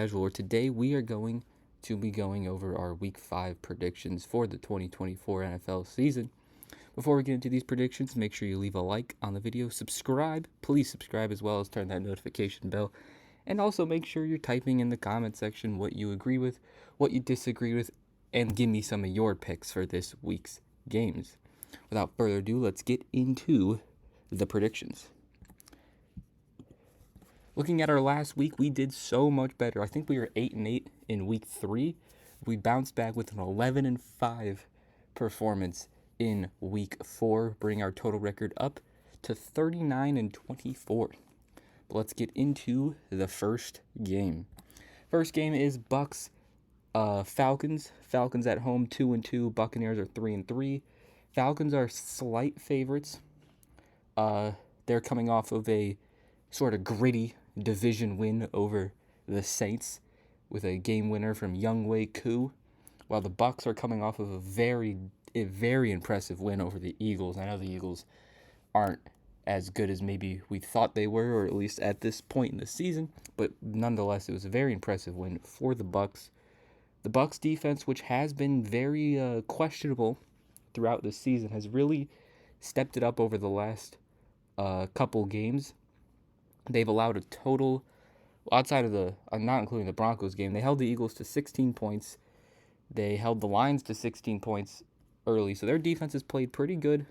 Casual. Today we are going to be going over our Week 5 predictions for the 2024 NFL season. Before we get into these predictions, make sure you leave a like on the video, subscribe, please subscribe as well as turn that notification bell, and also make sure you're typing in the comment section what you agree with, what you disagree with, and give me some of your picks for this week's games. Without further ado, let's get into the predictions. Looking at our last week, we did so much better. I think we were 8-8 in week 3. We bounced back with an 11-5 performance in week 4, bringing our total record up to 39-24. But let's get into the first game. First game is Bucks Falcons. Falcons at home 2-2. Buccaneers are 3-3. Falcons are slight favorites. They're coming off of a sort of gritty division win over the Saints with a game winner from Younghoe Koo, while the Bucks are coming off of a very impressive win over the Eagles. I know the Eagles aren't as good as maybe we thought they were, or at least at this point in the season, but nonetheless, it was a very impressive win for the Bucks. The Bucks defense, which has been very questionable throughout the season, has really stepped it up over the last couple games. They've allowed a total, outside of the, not including the Broncos game, they held the Eagles to 16 points. They held the Lions to 16 points early. So their defense has played pretty good,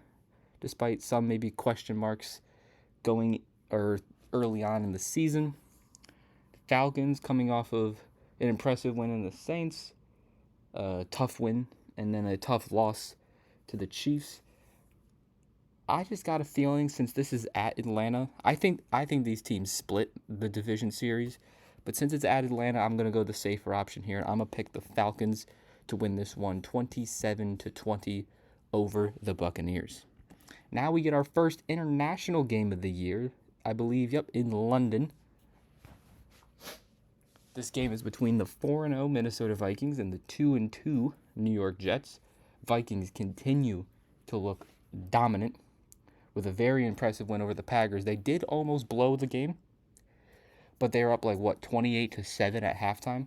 despite some maybe question marks going or early on in the season. Falcons coming off of an impressive win in the Saints, a tough win, and then a tough loss to the Chiefs. I just got a feeling, since this is at Atlanta, I think these teams split the division series, but since it's at Atlanta, I'm going to go the safer option here. I'm going to pick the Falcons to win this one 27-20 over the Buccaneers. Now we get our first international game of the year, I believe, in London. This game is between the 4-0 Minnesota Vikings and the 2-2 New York Jets. Vikings continue to look dominant with a very impressive win over the Packers. They did almost blow the game, but they were up 28-7 at halftime.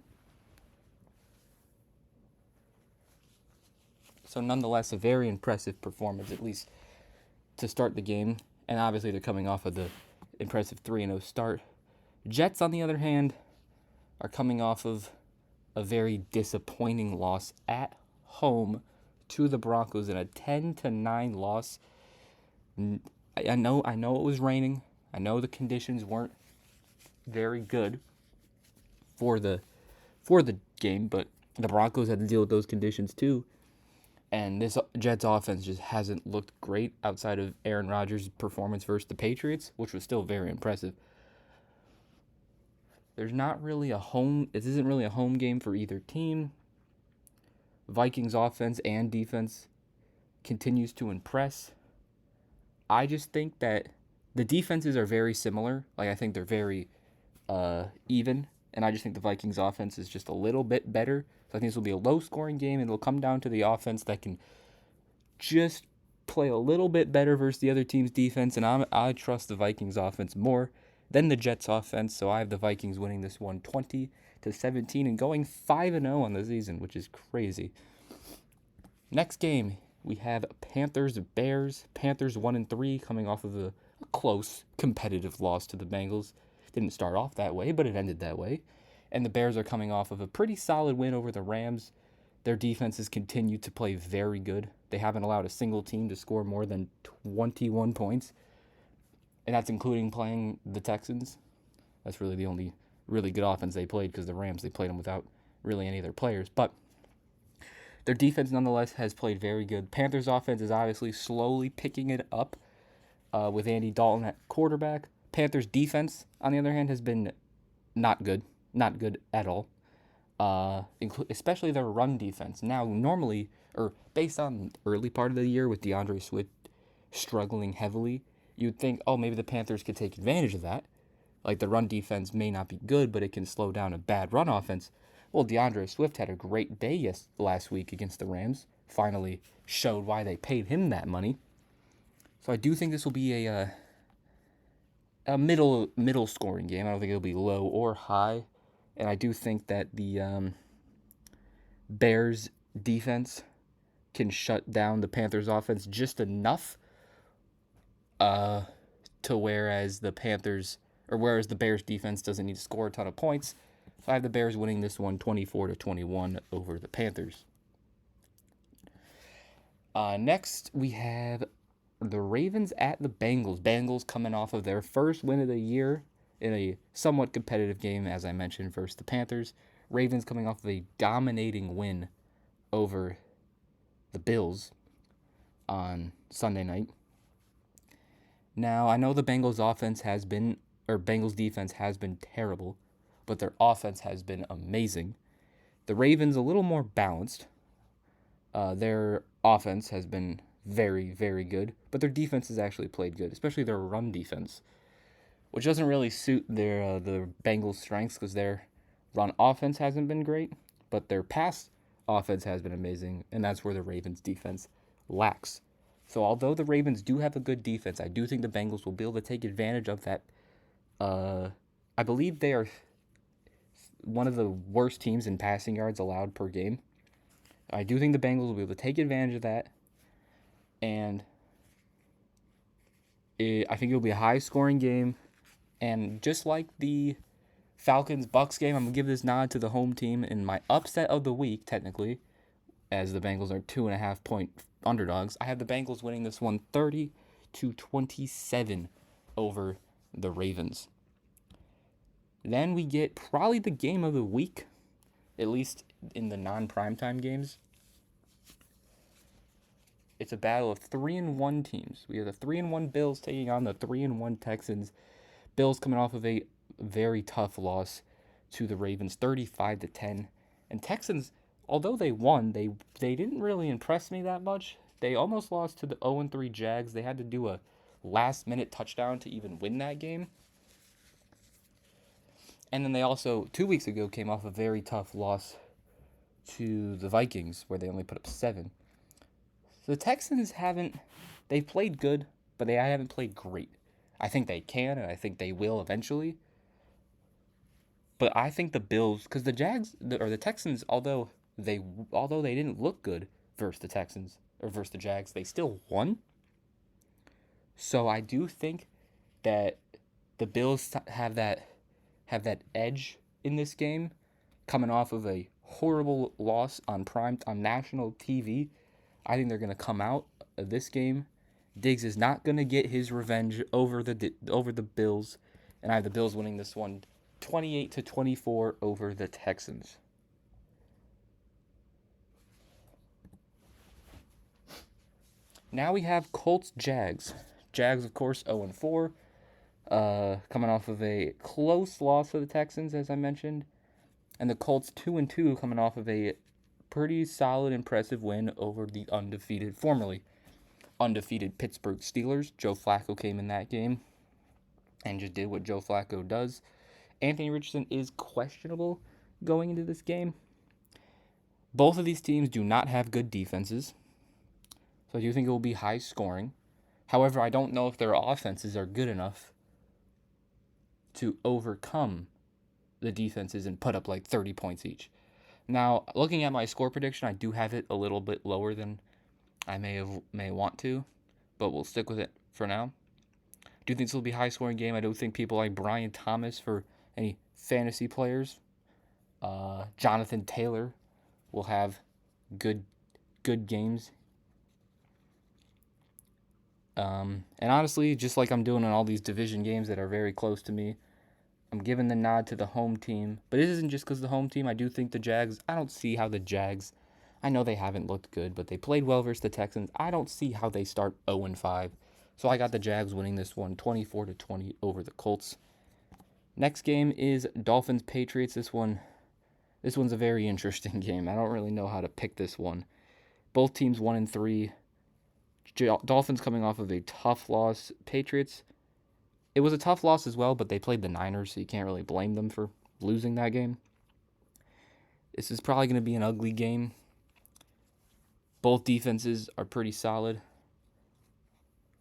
So nonetheless, a very impressive performance, at least to start the game. And obviously, they're coming off of the impressive 3-0 start. Jets, on the other hand, are coming off of a very disappointing loss at home to the Broncos in a 10-9 loss. I know it was raining. I know the conditions weren't very good for the game, but the Broncos had to deal with those conditions too. And this Jets offense just hasn't looked great outside of Aaron Rodgers' performance versus the Patriots, which was still very impressive. This isn't really a home game for either team. Vikings offense and defense continues to impress. I just think that the defenses are very similar. I think they're very even. And I just think the Vikings offense is just a little bit better. So I think this will be a low-scoring game, and it'll come down to the offense that can just play a little bit better versus the other team's defense. And I trust the Vikings offense more than the Jets offense. So I have the Vikings winning this one 20-17 and going 5-0 on the season, which is crazy. Next game, we have Panthers-Bears. Panthers 1-3, coming off of a close, competitive loss to the Bengals. Didn't start off that way, but it ended that way. And the Bears are coming off of a pretty solid win over the Rams. Their defenses continue to play very good. They haven't allowed a single team to score more than 21 points. And that's including playing the Texans. That's really the only really good offense they played, because the Rams, they played them without really any of their players. But their defense, nonetheless, has played very good. Panthers' offense is obviously slowly picking it up with Andy Dalton at quarterback. Panthers' defense, on the other hand, has been not good at all, especially their run defense. Now, normally, or based on early part of the year with DeAndre Swift struggling heavily, you'd think, maybe the Panthers could take advantage of that. The run defense may not be good, but it can slow down a bad run offense. Well, DeAndre Swift had a great day last week against the Rams. Finally showed why they paid him that money. So I do think this will be a middle scoring game. I don't think it'll be low or high. And I do think that the Bears defense can shut down the Panthers offense just enough uh, to whereas the Bears defense doesn't need to score a ton of points. So I have the Bears winning this one 24-21 over the Panthers. Next, we have the Ravens at the Bengals. Bengals coming off of their first win of the year in a somewhat competitive game, as I mentioned, versus the Panthers. Ravens coming off of a dominating win over the Bills on Sunday night. Now, I know the Bengals defense has been terrible, but their offense has been amazing. The Ravens a little more balanced. Their offense has been very, very good, but their defense has actually played good, especially their run defense, which doesn't really suit the Bengals' strengths because their run offense hasn't been great, but their pass offense has been amazing, and that's where the Ravens' defense lacks. So although the Ravens do have a good defense, I do think the Bengals will be able to take advantage of that. I believe they are one of the worst teams in passing yards allowed per game. I do think the Bengals will be able to take advantage of that, and I think it'll be a high-scoring game. And just like the Falcons-Bucks game, I'm going to give this nod to the home team in my upset of the week, technically, as the Bengals are 2.5-point underdogs. I have the Bengals winning this one 30-27 over the Ravens. Then we get probably the game of the week, at least in the non-primetime games. It's a battle of 3-1 teams. We have the 3-1 Bills taking on the 3-1 Texans. Bills coming off of a very tough loss to the Ravens, 35-10. And Texans, although they won, they didn't really impress me that much. They almost lost to the 0-3 Jags. They had to do a last-minute touchdown to even win that game. And then they also, 2 weeks ago, came off a very tough loss to the Vikings, where they only put up 7. So the Texans they've played good, but they haven't played great. I think they can, and I think they will eventually. But I think the Bills, because the Texans, although they didn't look good versus the Texans or versus the Jags, they still won. So I do think that the Bills have that edge in this game, coming off of a horrible loss on national TV. I think they're going to come out of this game. Diggs is not going to get his revenge over the Bills, and I have the Bills winning this one 28-24 over the Texans. Now we have Colts-Jags. Jags, of course, 0-4, coming off of a close loss to the Texans, as I mentioned, and the Colts 2-2, coming off of a pretty solid, impressive win over the formerly undefeated Pittsburgh Steelers. Joe Flacco came in that game and just did what Joe Flacco does. Anthony Richardson is questionable going into this game. Both of these teams do not have good defenses, so I do think it will be high scoring. However, I don't know if their offenses are good enough to overcome the defenses and put up like 30 points each. Now, looking at my score prediction, I do have it a little bit lower than I may want to, but we'll stick with it for now. I do think this will be a high-scoring game. I do think people like Brian Thomas, for any fantasy players, Jonathan Taylor will have good games. And honestly, just like I'm doing in all these division games that are very close to me, I'm giving the nod to the home team. But it isn't just because of the home team. I do think the Jags, I don't see how the Jags, I know they haven't looked good, but they played well versus the Texans. I don't see how they start 0-5. So I got the Jags winning this one 24-20 over the Colts. Next game is Dolphins-Patriots. This one's a very interesting game. I don't really know how to pick this one. Both teams 1-3. Dolphins coming off of a tough loss. Patriots, it was a tough loss as well, but they played the Niners, so you can't really blame them for losing that game. This is probably going to be an ugly game. Both defenses are pretty solid.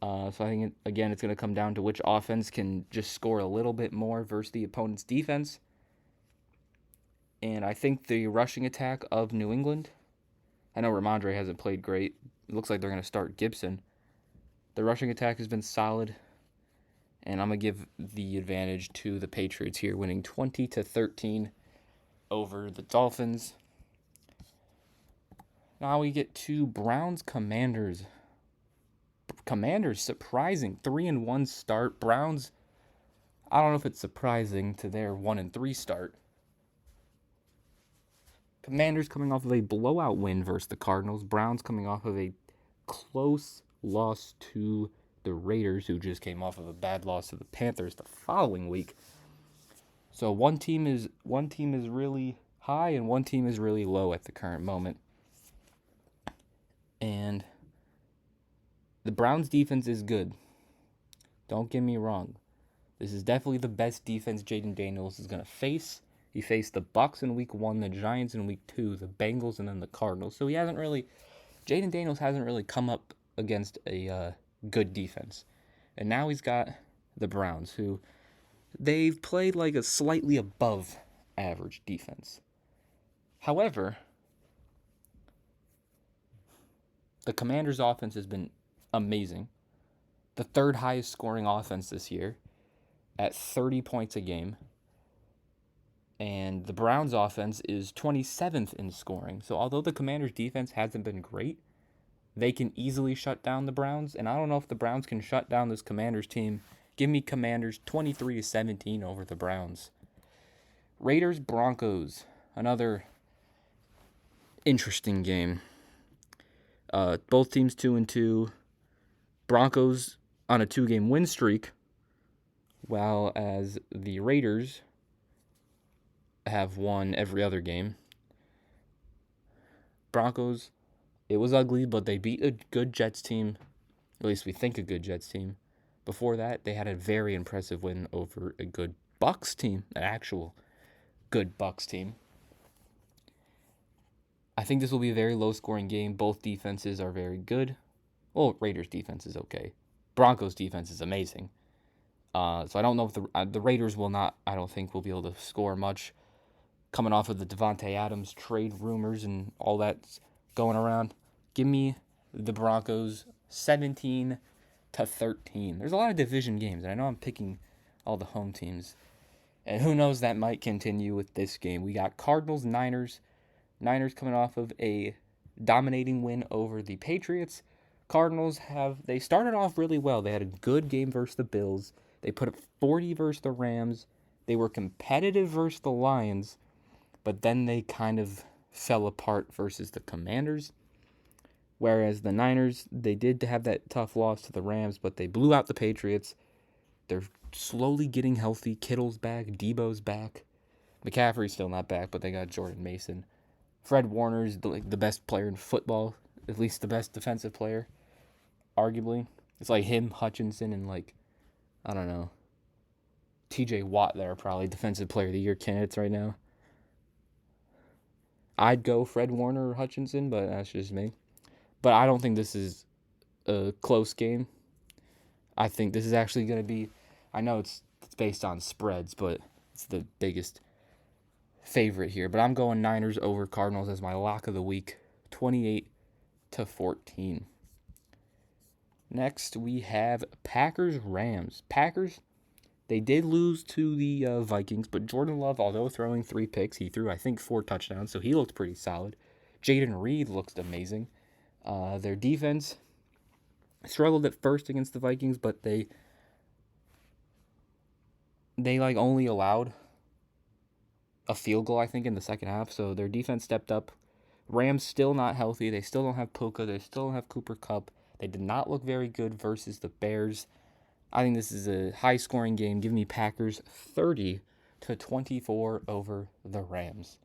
So I think, again, it's going to come down to which offense can just score a little bit more versus the opponent's defense. And I think the rushing attack of New England, I know Ramondre hasn't played great. It looks like they're going to start Gibson. The rushing attack has been solid, and I'm going to give the advantage to the Patriots here, winning 20-13 over the Dolphins. Now we get to Browns-Commanders. Commanders surprising 3-1 start. Browns, I don't know if it's surprising to their 1-3 start. Commanders coming off of a blowout win versus the Cardinals. Browns coming off of a close loss to the Raiders, who just came off of a bad loss to the Panthers the following week. So one team is really high and one team is really low at the current moment. And the Browns defense is good. Don't get me wrong. This is definitely the best defense Jaden Daniels is going to face. He faced the Bucs in week 1, the Giants in week 2, the Bengals, and then the Cardinals. So Jaden Daniels hasn't really come up against a good defense. And now he's got the Browns, who they've played like a slightly above average defense. However, the Commanders' offense has been amazing. The third highest scoring offense this year at 30 points a game. And the Browns' offense is 27th in scoring. So although the Commanders' defense hasn't been great, they can easily shut down the Browns. And I don't know if the Browns can shut down this Commanders team. Give me Commanders 23-17 over the Browns. Raiders-Broncos. Another interesting game. Both teams 2-2. Broncos on a 2-game win streak, while as the Raiders have won every other game. Broncos, it was ugly, but they beat a good Jets team. At least we think a good Jets team. Before that, they had a very impressive win over a good Bucs team, an actual good Bucs team. I think this will be a very low-scoring game. Both defenses are very good. Well, Raiders' defense is okay. Broncos' defense is amazing. So I don't know if the Raiders will not, I don't think, will be able to score much. Coming off of the Devontae Adams trade rumors and all that's going around. Give me the Broncos 17-13. There's a lot of division games, and I know I'm picking all the home teams. And who knows, that might continue with this game. We got Cardinals-Niners. Niners coming off of a dominating win over the Patriots. Cardinals they started off really well. They had a good game versus the Bills. They put up 40 versus the Rams. They were competitive versus the Lions, but then they kind of fell apart versus the Commanders. Whereas the Niners, they did have that tough loss to the Rams, but they blew out the Patriots. They're slowly getting healthy. Kittle's back. Debo's back. McCaffrey's still not back, but they got Jordan Mason. Fred Warner's the best player in football, at least the best defensive player, arguably. It's like him, Hutchinson, and I don't know, TJ Watt that are probably defensive player of the year candidates right now. I'd go Fred Warner or Hutchinson, but that's just me. But I don't think this is a close game. I think this is actually going to be, I know it's based on spreads, but it's the biggest favorite here. But I'm going Niners over Cardinals as my lock of the week, 28-14. Next, we have Packers-Rams. Packers, they did lose to the Vikings, but Jordan Love, although throwing 3 picks, he threw, I think, 4 touchdowns, so he looked pretty solid. Jaden Reed looked amazing. Their defense struggled at first against the Vikings, but they only allowed a field goal, I think, in the second half, so their defense stepped up. Rams still not healthy. They still don't have Puka. They still don't have Cooper Kupp. They did not look very good versus the Bears. I think this is a high-scoring game. Give me Packers 30-24 over the Rams.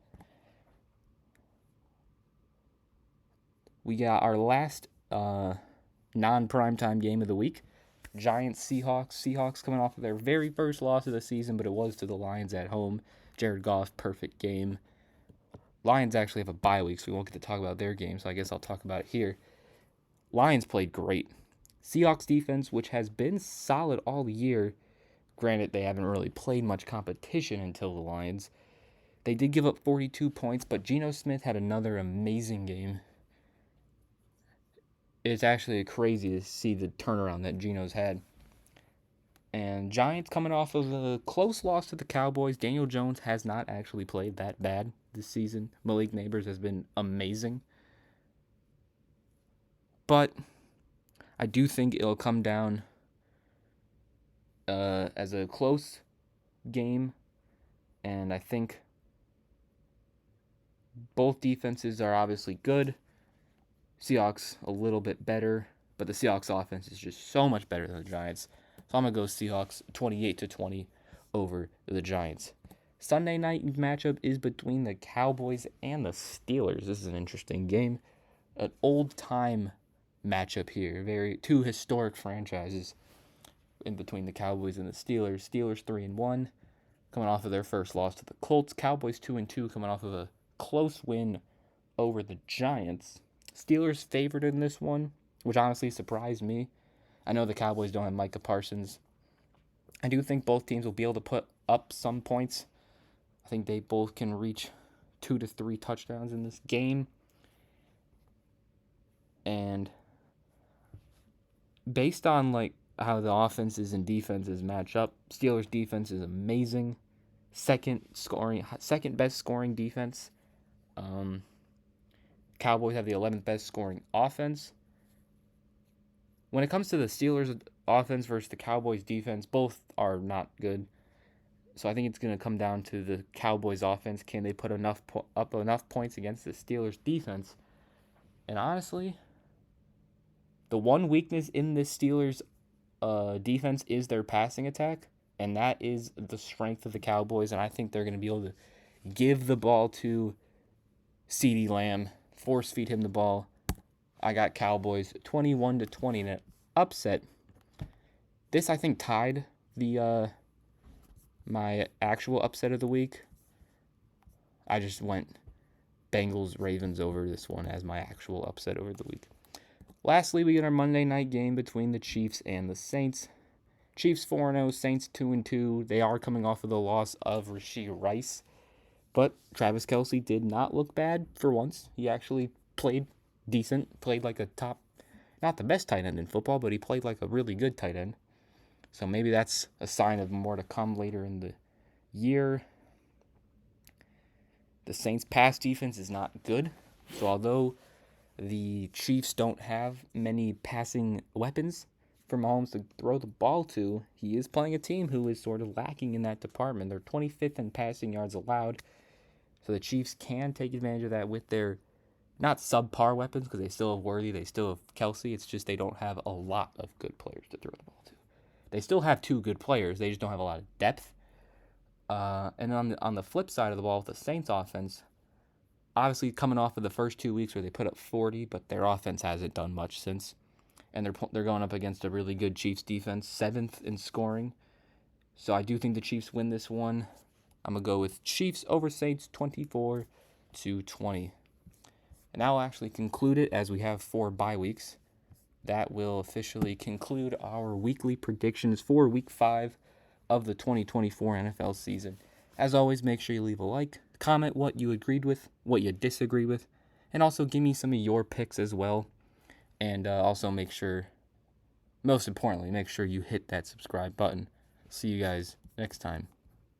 We got our last non-primetime game of the week. Giants-Seahawks. Seahawks coming off of their very first loss of the season, but it was to the Lions at home. Jared Goff, perfect game. Lions actually have a bye week, so we won't get to talk about their game, so I guess I'll talk about it here. Lions played great. Seahawks defense, which has been solid all year. Granted, they haven't really played much competition until the Lions. They did give up 42 points, but Geno Smith had another amazing game. It's actually crazy to see the turnaround that Geno's had. And Giants coming off of a close loss to the Cowboys. Daniel Jones has not actually played that bad this season. Malik Neighbors has been amazing. But I do think it'll come down as a close game. And I think both defenses are obviously good. Seahawks a little bit better. But the Seahawks offense is just so much better than the Giants. So I'm going to go Seahawks 28-20 over the Giants. Sunday night matchup is between the Cowboys and the Steelers. This is an interesting game. An old-time matchup here. Two historic franchises in between the Cowboys and the Steelers. Steelers 3-1, coming off of their first loss to the Colts. Cowboys 2-2, coming off of a close win over the Giants. Steelers favored in this one, which honestly surprised me. I know the Cowboys don't have Micah Parsons. I do think both teams will be able to put up some points. I think they both can reach 2 to 3 touchdowns in this game. And based on how the offenses and defenses match up, Steelers defense is amazing. Second best scoring defense. Cowboys have the 11th best scoring offense. When it comes to the Steelers offense versus the Cowboys defense, both are not good. So I think it's going to come down to the Cowboys offense. Can they put enough points against the Steelers defense? And honestly, the one weakness in this Steelers defense is their passing attack, and that is the strength of the Cowboys. And I think they're going to be able to give the ball to CeeDee Lamb, force feed him the ball. I got Cowboys 21-20 in an upset. This, I think, tied the my actual upset of the week. I just went Bengals-Ravens over this one as my actual upset over the week. Lastly, we get our Monday night game between the Chiefs and the Saints. Chiefs 4-0, Saints 2-2. They are coming off of the loss of Rashee Rice. But Travis Kelce did not look bad for once. He actually played decent, played like a top, not the best tight end in football, but he played like a really good tight end. So maybe that's a sign of more to come later in the year. The Saints' pass defense is not good. So although the Chiefs don't have many passing weapons for Mahomes to throw the ball to, he is playing a team who is sort of lacking in that department. They're 25th in passing yards allowed. So the Chiefs can take advantage of that with their not subpar weapons, because they still have Worthy, they still have Kelce. It's just they don't have a lot of good players to throw the ball to. They still have 2 good players. They just don't have a lot of depth. And on the flip side of the ball with the Saints offense, obviously coming off of the first 2 weeks where they put up 40, but their offense hasn't done much since. And they're going up against a really good Chiefs defense, 7th in scoring. So I do think the Chiefs win this one. I'm going to go with Chiefs over Saints 24-20. And that will actually conclude it, as we have 4 bye weeks. That will officially conclude our weekly predictions for Week 5 of the 2024 NFL season. As always, make sure you leave a like, comment what you agreed with, what you disagree with, and also give me some of your picks as well. And also most importantly, make sure you hit that subscribe button. See you guys next time.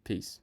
Peace.